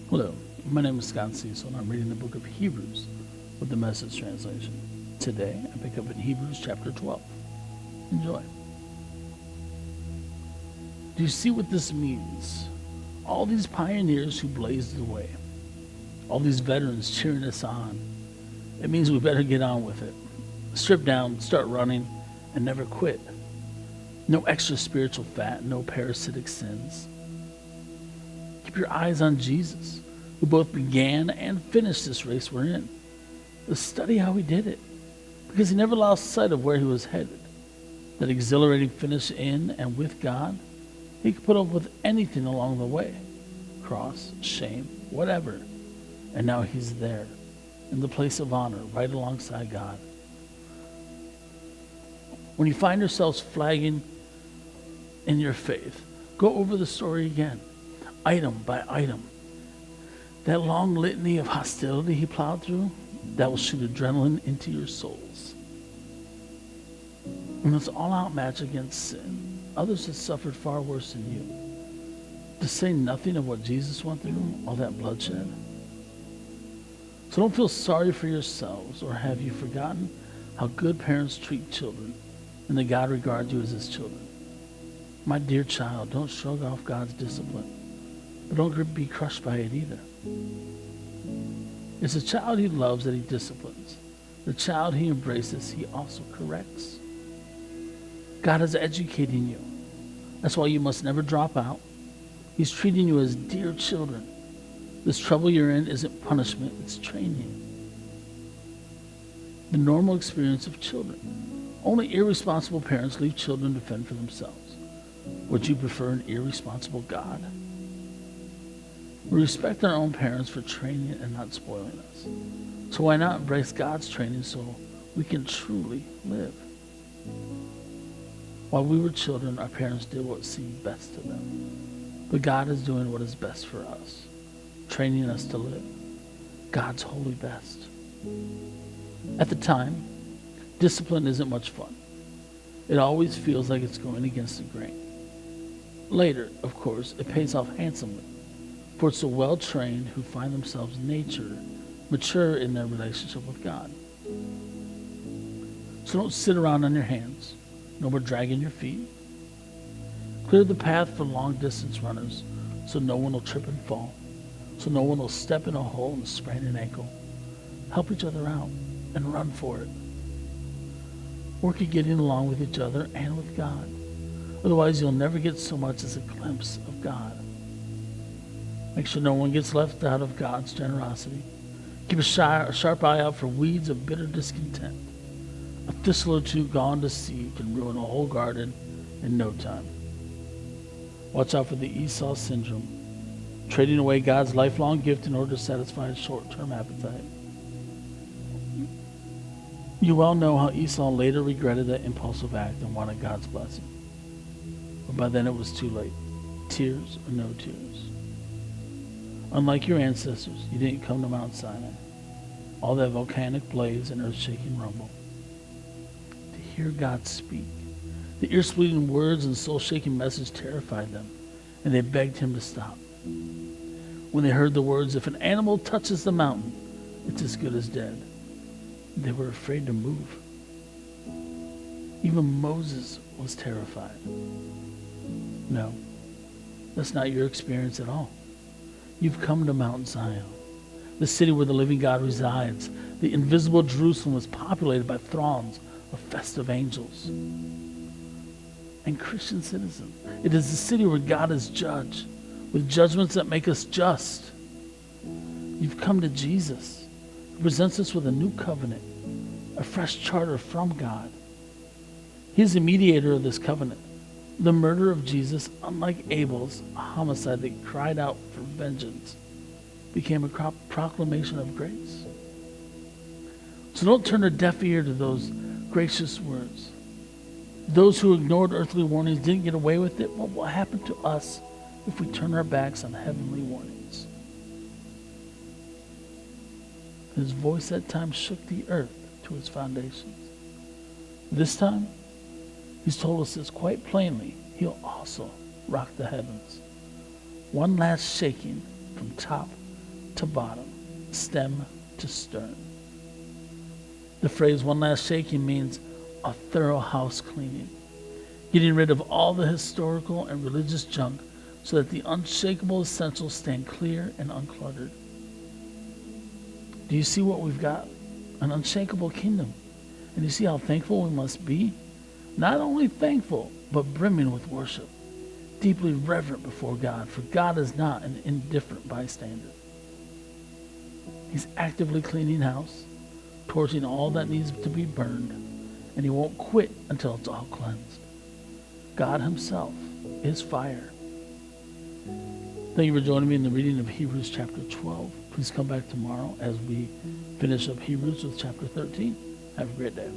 Hello, my name is Cecil, and I'm reading the book of Hebrews with the Message translation. Today, I pick up in Hebrews chapter 12. Enjoy. Do you see what this means? All these pioneers who blazed the way, all these veterans cheering us on. It means we better get on with it. Strip down, start running, and never quit. No extra spiritual fat, no parasitic sins. Keep your eyes on Jesus, who both began and finished this race we're in. Let's study how he did it, because he never lost sight of where he was headed. That exhilarating finish in and with God, he could put up with anything along the way. Cross, shame, whatever. And now he's there, in the place of honor, right alongside God. When you find yourselves flagging in your faith, go over the story again, item by item. That long litany of hostility he plowed through, that will shoot adrenaline into your souls. And this all-out match against sin, others have suffered far worse than you. To say nothing of what Jesus went through, all that bloodshed. So don't feel sorry for yourselves, or have you forgotten how good parents treat children and that God regards you as his children? My dear child, don't shrug off God's discipline, but don't be crushed by it either. It's the child he loves that he disciplines. The child he embraces, he also corrects. God is educating you. That's why you must never drop out. He's treating you as dear children. This trouble you're in isn't punishment, it's training. The normal experience of children. Only irresponsible parents leave children to fend for themselves. Would you prefer an irresponsible God? We respect our own parents for training and not spoiling us. So why not embrace God's training so we can truly live? While we were children, our parents did what seemed best to them. But God is doing what is best for us, training us to live God's holy best. At the time, discipline isn't much fun. It always feels like it's going against the grain. Later, of course, it pays off handsomely, for it's the well-trained who find themselves mature in their relationship with God. So don't sit around on your hands. No more dragging your feet. Clear the path for long-distance runners so no one will trip and fall, so no one will step in a hole and sprain an ankle. Help each other out and run for it. Work at getting along with each other and with God. Otherwise, you'll never get so much as a glimpse of God. Make sure no one gets left out of God's generosity. Keep a sharp eye out for weeds of bitter discontent. A thistle or two gone to seed can ruin a whole garden in no time. Watch out for the Esau syndrome, trading away God's lifelong gift in order to satisfy a short-term appetite. You well know how Esau later regretted that impulsive act and wanted God's blessing. But by then it was too late. Tears or no tears. Unlike your ancestors, you didn't come to Mount Sinai. All that volcanic blaze and earth-shaking rumble. To hear God speak, the ear-splitting words and soul-shaking message terrified them, and they begged him to stop. When they heard the words, "If an animal touches the mountain, it's as good as dead," they were afraid to move. Even Moses was terrified. No, that's not your experience at all. You've come to Mount Zion, the city where the living God resides. The invisible Jerusalem was populated by throngs of festive angels. And Christian citizens, it is the city where God is judge, with judgments that make us just. You've come to Jesus, who presents us with a new covenant, a fresh charter from God. He is the mediator of this covenant. The murder of Jesus, unlike Abel's homicide that cried out for vengeance, became a proclamation of grace. So don't turn a deaf ear to those gracious words. Those who ignored earthly warnings didn't get away with it. What will happen to us if we turn our backs on heavenly warnings? His voice at times shook the earth to its foundations. This time, he's told us this quite plainly. He'll also rock the heavens. One last shaking from top to bottom, stem to stern. The phrase one last shaking means a thorough house cleaning, getting rid of all the historical and religious junk so that the unshakable essentials stand clear and uncluttered. Do you see what we've got? An unshakable kingdom. And you see how thankful we must be? Not only thankful, but brimming with worship, deeply reverent before God, for God is not an indifferent bystander. He's actively cleaning house, torching all that needs to be burned, and he won't quit until it's all cleansed. God himself is fire. Thank you for joining me in the reading of Hebrews chapter 12. Please come back tomorrow as we finish up Hebrews with chapter 13. Have a great day.